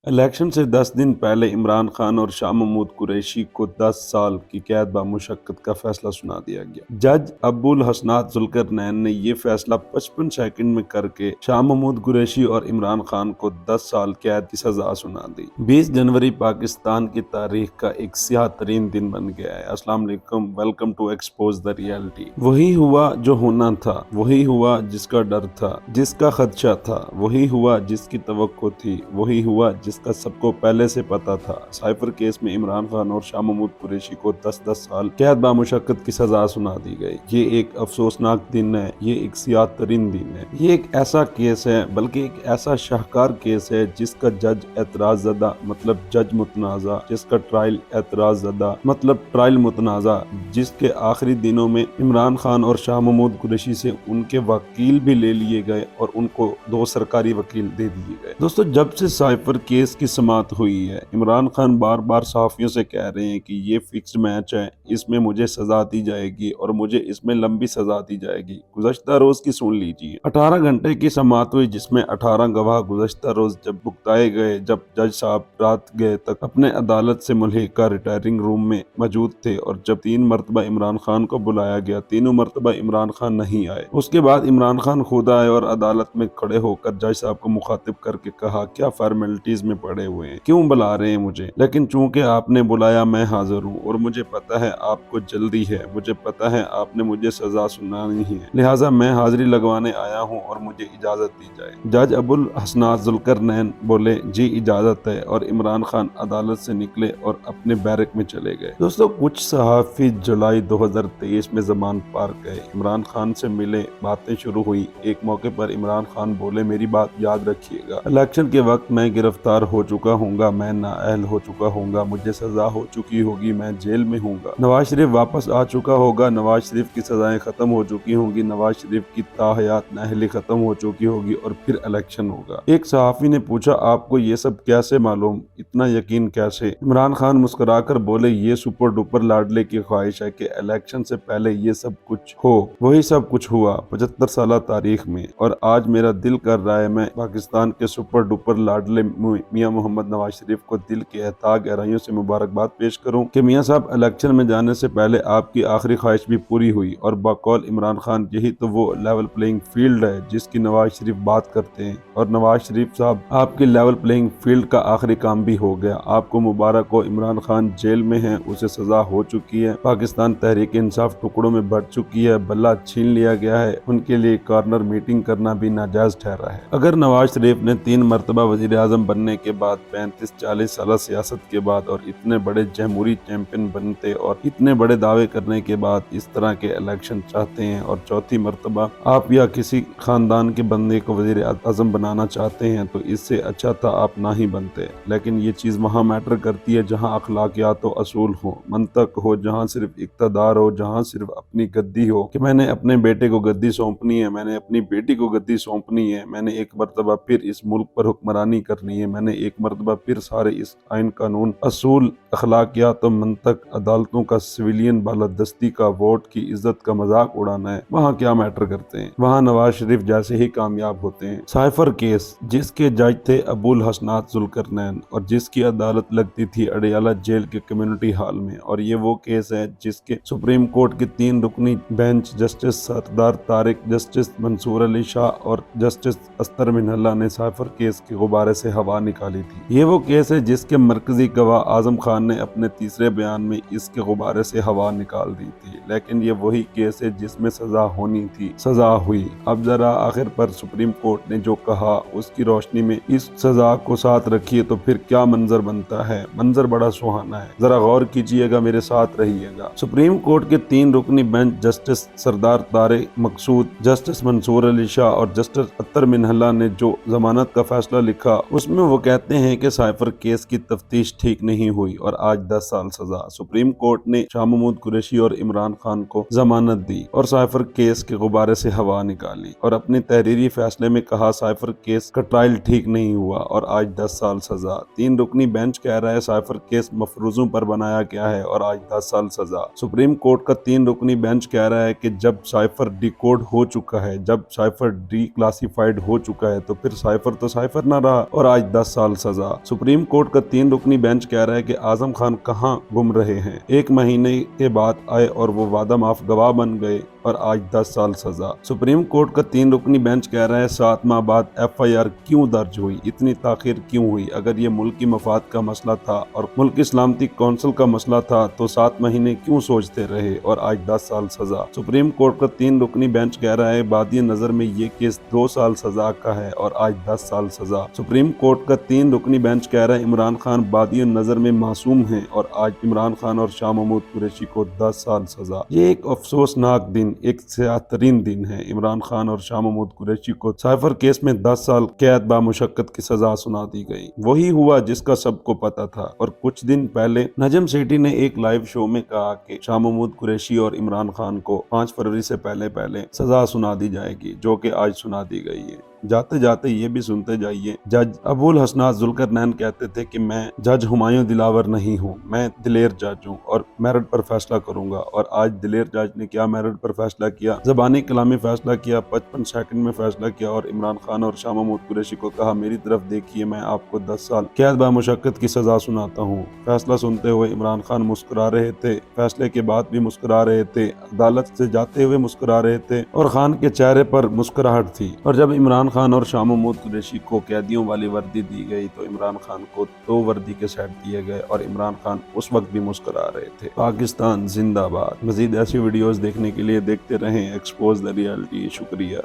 Election से 10 दिन पहले इमरान खान और शाह महमूद कुरैशी को 10 साल की कैद बामुशक्कत का फैसला सुना दिया गया। जज अब्दुल हसनात जुल्करनैन ने ये फैसला 55 सेकंड में करके शाह महमूद कुरैशी और इमरान खान को 10 साल कैद की सजा सुना दी। 20 जनवरी पाकिस्तान की तारीख का एक स्याह तरीन दिन बन गया है। अस्सलाम वालेकुम, welcome to expose the reality. वही हुआ जो होना था, वही हुआ जिसका डर था, जिसका खदशा था, वही हुआ जिसकी तवक्को थी, वही हुआ जिसका सबको पहले से पता था। साइफर केस में इमरान खान और शाह महमूद कुरैशी को 10-10 साल कैद बामुशक्कत की सजा सुना दी गई। ये एक अफसोसनाक दिन है, ये एक सियाह तरीन दिन है। ये एक ऐसा केस है, बल्कि एक ऐसा शाहकार केस है जिसका जज एतराज ज़दा मतलब जज मुतनाज़ा, जिसका ट्रायल एतराज ज़दा मतलब ट्रायल मुतनाज़ा, जिसके आखिरी दिनों में इमरान खान और शाह महमूद कुरैशी से उनके वकील भी ले लिए गए और उनको 2 सरकारी वकील दे दिए गए। दोस्तों, जब से साइफर केस की समाअत हुई है, इमरान खान बार बार सहाफियों से कह रहे हैं कि ये फिक्स्ड मैच है, इसमें मुझे सजा दी जाएगी और मुझे इसमें लंबी सजा दी जाएगी। गुज़श्ता रोज की सुन लीजिए। 18 घंटे की समाअत हुई, जिसमें 18 गवाह गुज़श्ता रोज जब भुगताए गए, जब जज साहब रात गए तक अपने अदालत से मुल्हिका रिटायरिंग रूम में मौजूद थे और जब 3 मरतबा इमरान खान को बुलाया गया, तीनों मरतबा इमरान खान नहीं आए। उसके बाद इमरान खान खुद आए और अदालत में खड़े होकर जज साहब को मुखातिब करके कहा, क्या फॉर्मेलिटीज में पड़े हुए हैं, क्यों बुला रहे हैं मुझे, लेकिन चूंकि आपने बुलाया मैं हाजिर हूँ और मुझे पता है आपको जल्दी है, मुझे पता है आपने मुझे सजा सुनानी है, लिहाजा मैं हाजिरी लगवाने आया हूँ और मुझे इजाजत दी जाए। जज अब्दुल हसनात जुल्करनैन बोले, जी इजाजत है, और इमरान खान अदालत से निकले और अपने बैरक में चले गए। दोस्तों, कुछ सहाफी जुलाई 2023 में जमान पार्क गए, इमरान खान से मिले, बातें शुरू हुई। एक मौके पर इमरान खान बोले, मेरी बात याद रखिएगा, इलेक्शन के वक्त मैं गिरफ्तार हो चुका हूँगा, मैं नाअहल हो चुका हूँगा, मुझे सजा हो चुकी होगी, मैं जेल में हूँगा। नवाज शरीफ वापस आ चुका होगा, नवाज शरीफ की सजाएं खत्म हो चुकी होंगी, नवाज शरीफ की ताहयात नाअहली खत्म हो चुकी होगी और फिर इलेक्शन होगा। एक सहाफी ने पूछा, आपको ये सब कैसे मालूम, इतना यकीन कैसे? इमरान खान मुस्कुराकर बोले, ये सुपर डुपर लाडले की ख्वाहिश है कि इलेक्शन से पहले ये सब कुछ हो। वही सब कुछ हुआ 75 साल तारीख में, और आज मेरा दिल कर रहा है मैं पाकिस्तान के सुपर डुपर लाडले मियां मोहम्मद नवाज शरीफ को दिल के एहता गहराइयों से मुबारकबाद पेश करूं कि मियां साहब, इलेक्शन में जाने से पहले आपकी आखिरी ख्वाहिश भी पूरी हुई। और बकौल इमरान खान, यही तो वो लेवल प्लेइंग फील्ड है जिसकी नवाज शरीफ बात करते हैं, और नवाज शरीफ साहब, आपकी लेवल प्लेइंग फील्ड का आखिरी काम भी हो गया। आपको मुबारक हो। इमरान खान जेल में है, उसे सजा हो चुकी है, पाकिस्तान तहरीक इंसाफ टुकड़ों में बढ़ चुकी है, बल्ला छीन लिया गया है, उनके लिए कॉर्नर मीटिंग करना भी नाजायज ठहरा है। अगर नवाज शरीफ ने 3 मरतबा वजीर आजम बनने के बाद, 35-40 साल सियासत के बाद और इतने बड़े जमहूरी चैंपियन बनते और इतने बड़े दावे करने के बाद इस तरह के इलेक्शन चाहते हैं और चौथी मरतबा आप या किसी खानदान के बंदे को वजीर आजम बनाना चाहते हैं, तो इससे अच्छा था आप ना ही बनते। लेकिन ये चीज वहाँ मैटर करती है जहाँ अखलाकियात व असूल हो, मंतक हो, जहाँ सिर्फ इक्तदार हो, जहाँ सिर्फ अपनी गद्दी हो कि मैंने अपने बेटे को गद्दी सौंपनी है, मैंने अपनी बेटी को गद्दी सौंपनी है, मैंने एक मरतबा फिर इस मुल्क पर हुक्मरानी करनी है, मैंने एक मरतबा फिर सारे इस आइन कानून असूल अखलाकियात और मंतक अदालतों का सिविलियन बालादस्ती का वोट की इज्जत का मजाक उड़ाना है। वहाँ क्या मैटर करते हैं, वहाँ नवाज शरीफ जैसे ही कामयाब होते हैं। साइफर केस, जिसके जज थे अब्दुल हसनात जुल्करनैन और जिसकी अदालत लगती थी अडियाला जेल के कम्युनिटी हॉल में, और ये वो केस है जिसके सुप्रीम कोर्ट के 3 रुकनी बेंच जस्टिस सरदार तारिक, जस्टिस मंसूर अली शाह और जस्टिस अस्तर मिन्हल्ला ने साइफर केस के गुब्बारे से हवा निकाली थी। ये वो केस है जिसके मरकजी गवाह आजम खान ने अपने तीसरे बयान में इसके गुब्बारे से हवा निकाल दी थी। लेकिन ये वही केस है जिसमें सजा होनी थी, सजा हुई। अब जरा आखिर पर सुप्रीम कोर्ट ने जो कहा उसकी रोशनी में इस सजा को साथ रखिए तो फिर क्या मंजर बनता है। मंजर बड़ा सुहाना है, जरा गौर कीजिएगा, मेरे साथ रहिएगा। सुप्रीम कोर्ट के 3 रुकनी बेंच जस्टिस सरदार तारिक मकसूद, जस्टिस मंसूर अली शाह और जस्टिस अत्तर मिन्हल्ला ने जो जमानत का फैसला लिखा, उसमें वो कहते हैं कि साइफर केस की तफ्तीश ठीक नहीं हुई और आज 10 साल सजा। सुप्रीम कोर्ट ने शाह महमूद कुरैशी और इमरान खान को जमानत दी और साइफर केस के गुब्बारे से हवा निकाली और अपने तहरीरी फैसले में कहा साइफर केस का ट्रायल ठीक नहीं हुआ और आज 10 साल सजा। 3 रुकनी बेंच कह रहा है साइफर केस मफरूजों पर बनाया गया है और आज 10 साल सजा। सुप्रीम कोर्ट का 3 रुकनी बेंच कह रहा है कि जब साइफर डिकोड हो चुका है, जब साइफर डी क्लासिफाइड हो चुका है, तो फिर साइफर तो साइफर ना रहा और आज 10 साल सजा। सुप्रीम कोर्ट का 3 रुकनी बेंच कह रहा है कि आजम खान कहां गुम रहे हैं। 1 महीने के बाद आए और वो वादा माफ गवाह बन गए और आज 10 साल सजा। सुप्रीम कोर्ट का 3 रुकनी बेंच कह रहा है 7 माह बाद FIR क्यों दर्ज हुई, इतनी ताखिर क्यों हुई। अगर ये मुल्क की मफाद का मसला था और मुल्क की सलामती कौंसिल का मसला था तो 7 महीने क्यों सोचते रहे और आज 10 साल सजा। सुप्रीम कोर्ट का 3 रुकनी बेंच कह रहा है बादी नजर में ये केस 2 साल सजा का है और आज 10 साल सजा। सुप्रीम कोर्ट का 3 रुकनी बेंच कह रहा है इमरान खान बादी नजर में मासूम है और आज इमरान खान और शाह महमूद कुरैशी को 10 साल सजा। ये एक अफसोसनाक दिन, एक सियातरीन दिन है। इमरान खान और शाह महमूद कुरैशी को साइफर केस में 10 साल कैद बामुशक्कत की सजा सुना दी गई। वही हुआ जिसका सबको पता था। और कुछ दिन पहले नजम सेठी ने एक लाइव शो में कहा कि शाह महमूद कुरैशी और इमरान खान को 5 फरवरी से पहले सजा सुना दी जाएगी, जो कि आज सुना दी गई है। जाते जाते ये भी सुनते जाइए, जज अबुल हसनात जुल्करनैन कहते थे कि मैं जज हुमायूं दिलावर नहीं हूँ, मैं दिलेर जज हूँ और मेरिट पर फैसला करूंगा। और आज दिलेर जज ने क्या मेरिट पर फैसला किया, ज़बानी कलामी फैसला किया, 55 सेकंड में फैसला किया और इमरान खान और शाह महमूद कुरैशी को कहा मेरी तरफ देखिए, मैं आपको 10 साल कैद बामुशक्कत की सजा सुनाता हूँ। फैसला सुनते हुए इमरान खान मुस्कुरा रहे थे, फैसले के बाद भी मुस्कुरा रहे थे, अदालत से जाते हुए मुस्कुरा रहे थे और खान के चेहरे पर मुस्कुराहट थी। और जब इमरान खान और शाह महमूद कुरैशी को कैदियों वाली वर्दी दी गई तो इमरान खान को 2 वर्दी के सेट दिए गए और इमरान खान उस वक्त भी मुस्कुरा रहे थे। पाकिस्तान जिंदाबाद। मजीद ऐसी वीडियोस देखने के लिए देखते रहें एक्सपोज द रियलिटी। शुक्रिया।